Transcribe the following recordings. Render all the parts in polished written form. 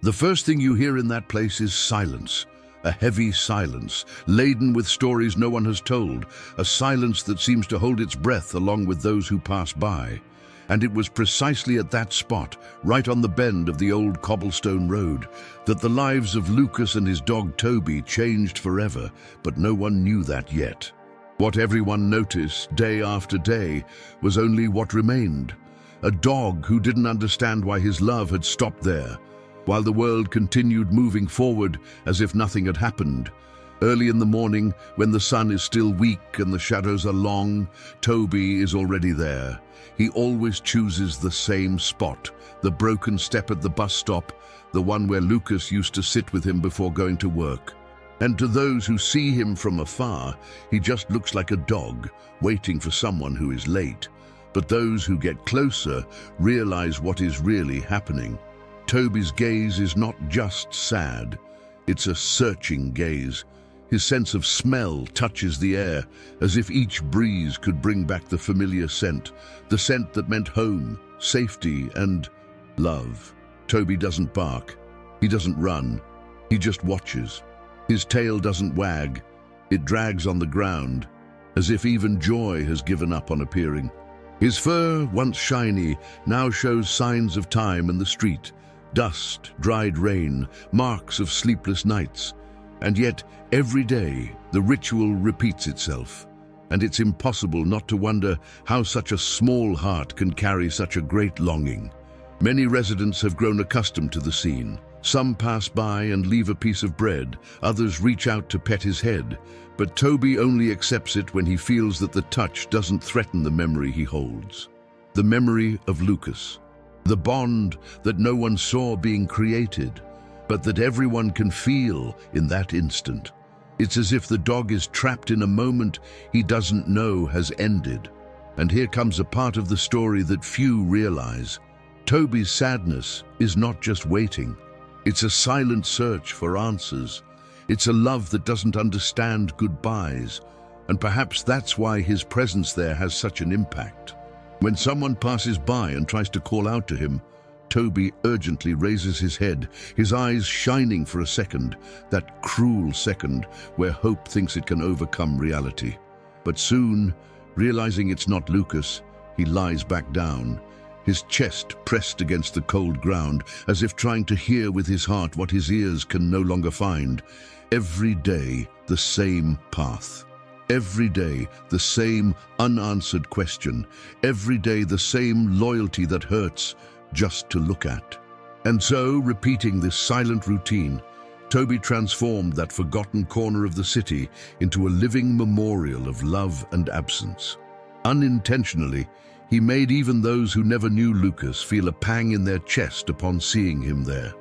The first thing you hear in that place is silence. A heavy silence, laden with stories no one has told, a silence that seems to hold its breath along with those who pass by. And it was precisely at that spot, right on the bend of the old cobblestone road, that the lives of Lucas and his dog Toby changed forever, but no one knew that yet. What everyone noticed day after day was only what remained. A dog who didn't understand why his love had stopped there, while the world continued moving forward as if nothing had happened. Early in the morning, when the sun is still weak and the shadows are long, Toby is already there. He always chooses the same spot, the broken step at the bus stop, the one where Lucas used to sit with him before going to work. And to those who see him from afar, he just looks like a dog, waiting for someone who is late. But those who get closer realize what is really happening. Toby's gaze is not just sad, it's a searching gaze. His sense of smell touches the air, as if each breeze could bring back the familiar scent, the scent that meant home, safety, and love. Toby doesn't bark, he doesn't run, he just watches. His tail doesn't wag, it drags on the ground, as if even joy has given up on appearing. His fur, once shiny, now shows signs of time in the street. Dust, dried rain, marks of sleepless nights. And yet, every day, the ritual repeats itself. And it's impossible not to wonder how such a small heart can carry such a great longing. Many residents have grown accustomed to the scene. Some pass by and leave a piece of bread, others reach out to pet his head. But Toby only accepts it when he feels that the touch doesn't threaten the memory he holds. The memory of Lucas. The bond that no one saw being created, but that everyone can feel in that instant. It's as if the dog is trapped in a moment he doesn't know has ended. And here comes a part of the story that few realize. Toby's sadness is not just waiting. It's a silent search for answers. It's a love that doesn't understand goodbyes. And perhaps that's why his presence there has such an impact. When someone passes by and tries to call out to him, Toby urgently raises his head, his eyes shining for a second, that cruel second where hope thinks it can overcome reality. But soon, realizing it's not Lucas, he lies back down, his chest pressed against the cold ground, as if trying to hear with his heart what his ears can no longer find. Every day, the same path. Every day, the same unanswered question. Every day, the same loyalty that hurts just to look at. And so, repeating this silent routine, Toby transformed that forgotten corner of the city into a living memorial of love and absence. Unintentionally, he made even those who never knew Lucas feel a pang in their chest upon seeing him there.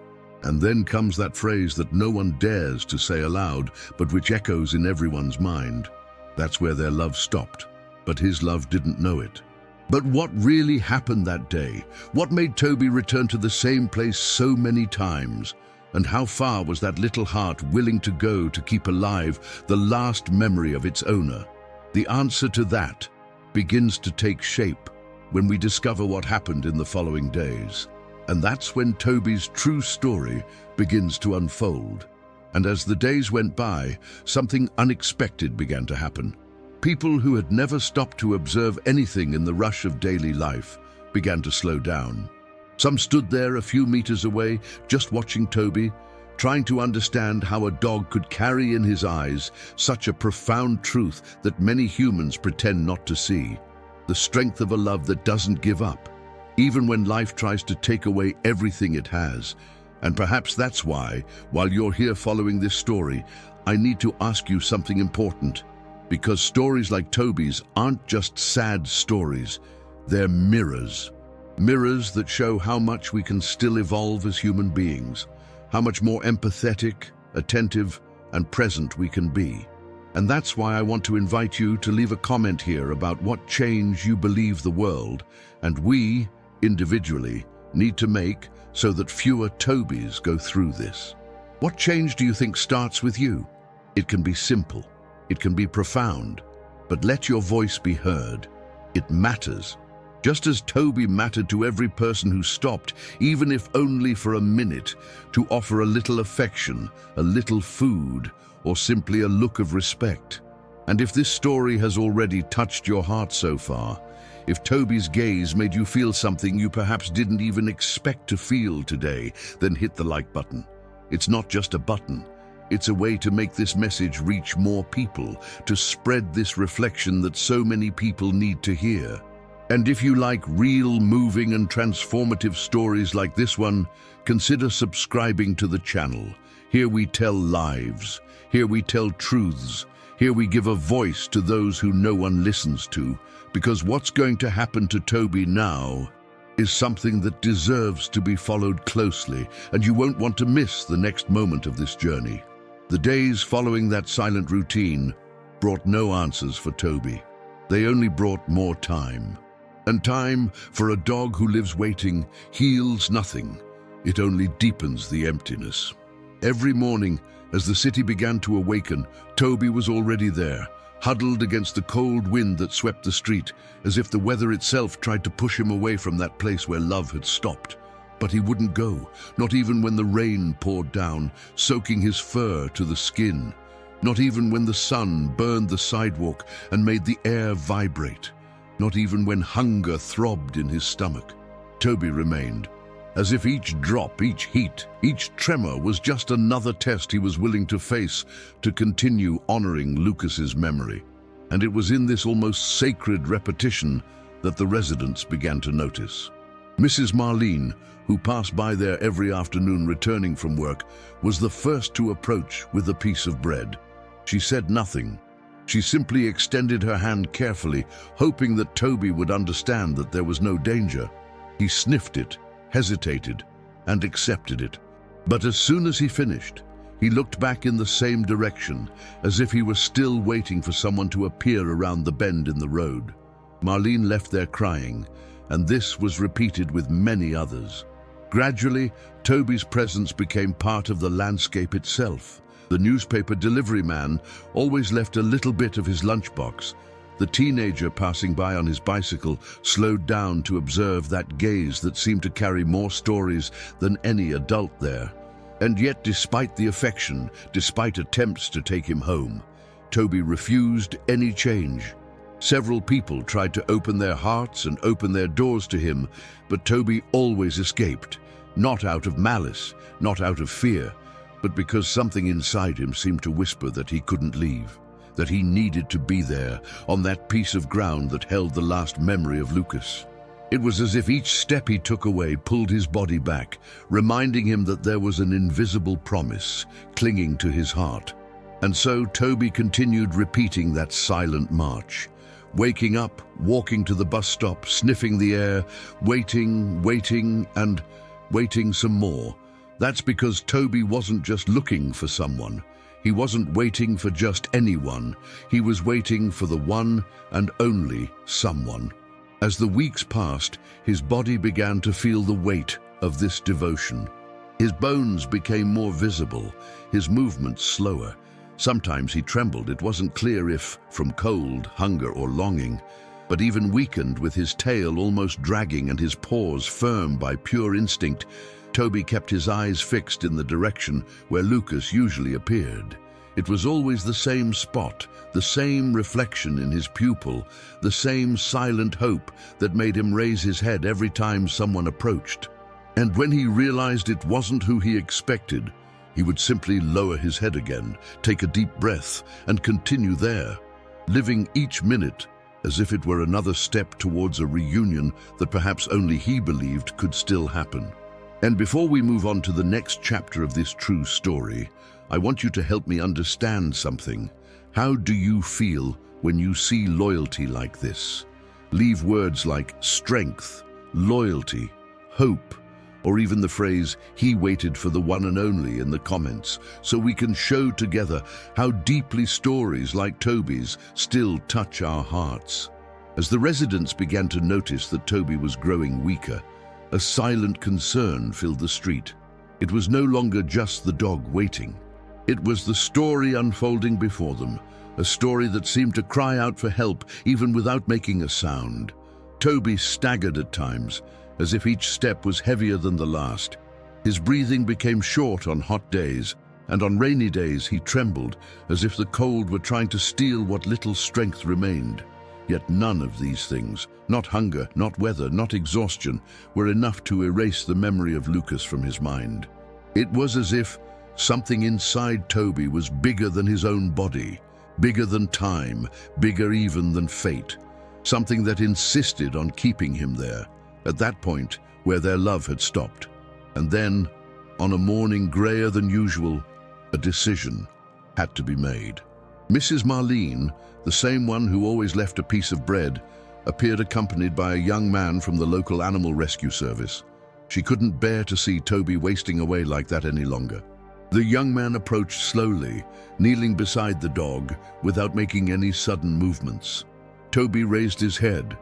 And then comes that phrase that no one dares to say aloud, but which echoes in everyone's mind. That's where their love stopped, but his love didn't know it. But what really happened that day? What made Toby return to the same place so many times? And how far was that little heart willing to go to keep alive the last memory of its owner? The answer to that begins to take shape when we discover what happened in the following days. And that's when Toby's true story begins to unfold. And as the days went by, something unexpected began to happen. People who had never stopped to observe anything in the rush of daily life began to slow down. Some stood there a few meters away, just watching Toby, trying to understand how a dog could carry in his eyes such a profound truth that many humans pretend not to see. The strength of a love that doesn't give up, even when life tries to take away everything it has. And perhaps that's why, while you're here following this story, I need to ask you something important. Because stories like Toby's aren't just sad stories, they're mirrors. Mirrors that show how much we can still evolve as human beings, how much more empathetic, attentive, and present we can be. And that's why I want to invite you to leave a comment here about what change you believe the world, and we, individually, need to make so that fewer Tobys go through this. What change do you think starts with you? It can be simple, it can be profound, but let your voice be heard. It matters. Just as Toby mattered to every person who stopped, even if only for a minute, to offer a little affection, a little food, or simply a look of respect. And if this story has already touched your heart so far, if Toby's gaze made you feel something you perhaps didn't even expect to feel today, then hit the like button. It's not just a button. It's a way to make this message reach more people, to spread this reflection that so many people need to hear. And if you like real, moving and transformative stories like this one, consider subscribing to the channel. Here we tell lives. Here we tell truths. Here we give a voice to those who no one listens to, because what's going to happen to Toby now is something that deserves to be followed closely, and you won't want to miss the next moment of this journey. The days following that silent routine brought no answers for Toby. They only brought more time. And time, for a dog who lives waiting, heals nothing. It only deepens the emptiness. Every morning, as the city began to awaken, Toby was already there, huddled against the cold wind that swept the street, as if the weather itself tried to push him away from that place where love had stopped. But he wouldn't go, not even when the rain poured down, soaking his fur to the skin. Not even when the sun burned the sidewalk and made the air vibrate. Not even when hunger throbbed in his stomach. Toby remained, as if each drop, each heat, each tremor was just another test he was willing to face to continue honoring Lucas's memory. And it was in this almost sacred repetition that the residents began to notice. Mrs. Marlene, who passed by there every afternoon returning from work, was the first to approach with a piece of bread. She said nothing. She simply extended her hand carefully, hoping that Toby would understand that there was no danger. He sniffed it, hesitated, and accepted it. But as soon as he finished, he looked back in the same direction, as if he were still waiting for someone to appear around the bend in the road. Marlene left there crying, and this was repeated with many others. Gradually, Toby's presence became part of the landscape itself. The newspaper delivery man always left a little bit of his lunchbox. The teenager passing by on his bicycle slowed down to observe that gaze that seemed to carry more stories than any adult there. And yet, despite the affection, despite attempts to take him home, Toby refused any change. Several people tried to open their hearts and open their doors to him, but Toby always escaped, not out of malice, not out of fear, but because something inside him seemed to whisper that he couldn't leave, that he needed to be there, on that piece of ground that held the last memory of Lucas. It was as if each step he took away pulled his body back, reminding him that there was an invisible promise clinging to his heart. And so Toby continued repeating that silent march, waking up, walking to the bus stop, sniffing the air, waiting, and waiting some more. That's because Toby wasn't just looking for someone. He wasn't waiting for just anyone. He was waiting for the one and only someone. As the weeks passed, his body began to feel the weight of this devotion. His bones became more visible, his movements slower. Sometimes he trembled. It wasn't clear if from cold, hunger, or longing. But even weakened, with his tail almost dragging and his paws firm by pure instinct, Toby kept his eyes fixed in the direction where Lucas usually appeared. It was always the same spot, the same reflection in his pupil, the same silent hope that made him raise his head every time someone approached. And when he realized it wasn't who he expected, he would simply lower his head again, take a deep breath, and continue there, living each minute as if it were another step towards a reunion that perhaps only he believed could still happen. And before we move on to the next chapter of this true story, I want you to help me understand something. How do you feel when you see loyalty like this? Leave words like strength, loyalty, hope, or even the phrase, "he waited for the one and only" in the comments, so we can show together how deeply stories like Toby's still touch our hearts. As the residents began to notice that Toby was growing weaker, a silent concern filled the street. It was no longer just the dog waiting. It was the story unfolding before them, a story that seemed to cry out for help even without making a sound. Toby staggered at times, as if each step was heavier than the last. His breathing became short on hot days, and on rainy days he trembled, as if the cold were trying to steal what little strength remained. Yet none of these things, not hunger, not weather, not exhaustion, were enough to erase the memory of Lucas from his mind. It was as if something inside Toby was bigger than his own body, bigger than time, bigger even than fate. Something that insisted on keeping him there, at that point where their love had stopped. And then, on a morning grayer than usual, a decision had to be made. Mrs. Marlene, the same one who always left a piece of bread, appeared accompanied by a young man from the local animal rescue service. She couldn't bear to see Toby wasting away like that any longer. The young man approached slowly, kneeling beside the dog without making any sudden movements. Toby raised his head,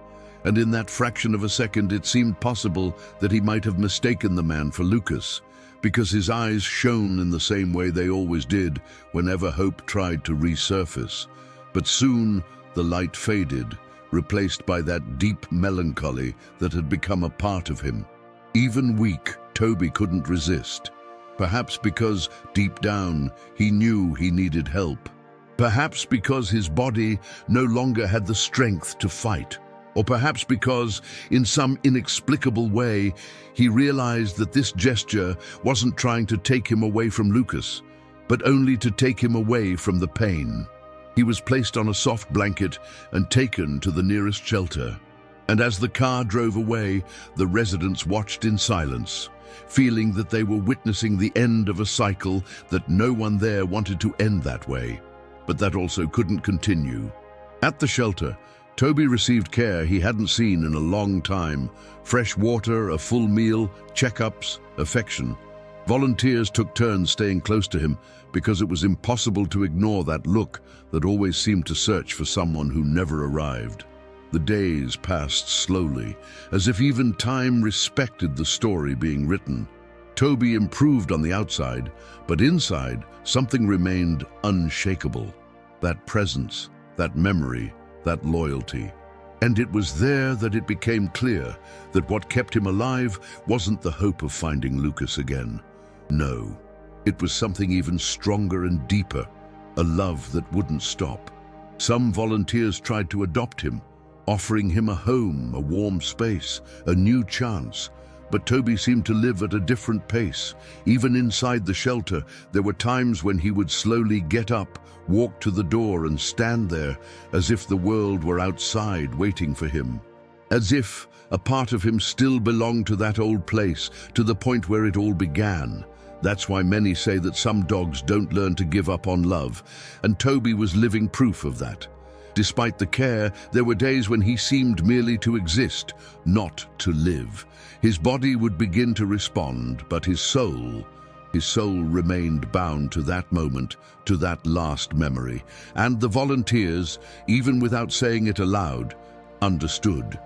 and in that fraction of a second it seemed possible that he might have mistaken the man for Lucas, because his eyes shone in the same way they always did whenever hope tried to resurface. But soon the light faded, replaced by that deep melancholy that had become a part of him. Even weak, Toby couldn't resist. Perhaps because, deep down, he knew he needed help. Perhaps because his body no longer had the strength to fight. Or perhaps because, in some inexplicable way, he realized that this gesture wasn't trying to take him away from Lucas, but only to take him away from the pain. He was placed on a soft blanket and taken to the nearest shelter. And as the car drove away, the residents watched in silence, feeling that they were witnessing the end of a cycle that no one there wanted to end that way, but that also couldn't continue. At the shelter, Toby received care he hadn't seen in a long time: fresh water, a full meal, checkups, affection. Volunteers took turns staying close to him because it was impossible to ignore that look that always seemed to search for someone who never arrived. The days passed slowly, as if even time respected the story being written. Toby improved on the outside, but inside something remained unshakable. That presence, that memory, that loyalty. And it was there that it became clear that what kept him alive wasn't the hope of finding Lucas again. No, it was something even stronger and deeper, a love that wouldn't stop. Some volunteers tried to adopt him, offering him a home, a warm space, a new chance. But Toby seemed to live at a different pace. Even inside the shelter, there were times when he would slowly get up, walk to the door and stand there, as if the world were outside waiting for him. As if a part of him still belonged to that old place, to the point where it all began. That's why many say that some dogs don't learn to give up on love, and Toby was living proof of that. Despite the care, there were days when he seemed merely to exist, not to live. His body would begin to respond, but his soul remained bound to that moment, to that last memory. And the volunteers, even without saying it aloud, understood.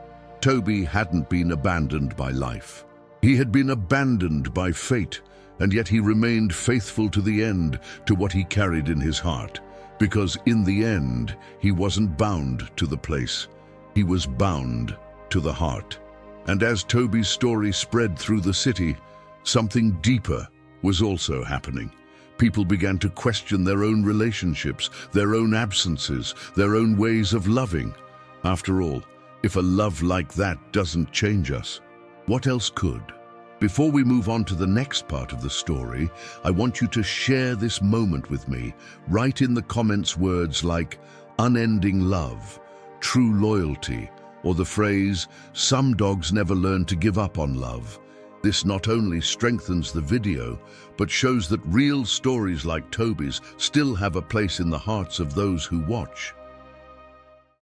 Toby hadn't been abandoned by life. He had been abandoned by fate, and yet he remained faithful to the end, to what he carried in his heart. Because in the end, he wasn't bound to the place. He was bound to the heart. And as Toby's story spread through the city, something deeper was also happening. People began to question their own relationships, their own absences, their own ways of loving. After all, if a love like that doesn't change us, what else could? Before we move on to the next part of the story, I want you to share this moment with me. Write in the comments words like unending love, true loyalty, or the phrase, some dogs never learn to give up on love. This not only strengthens the video, but shows that real stories like Toby's still have a place in the hearts of those who watch.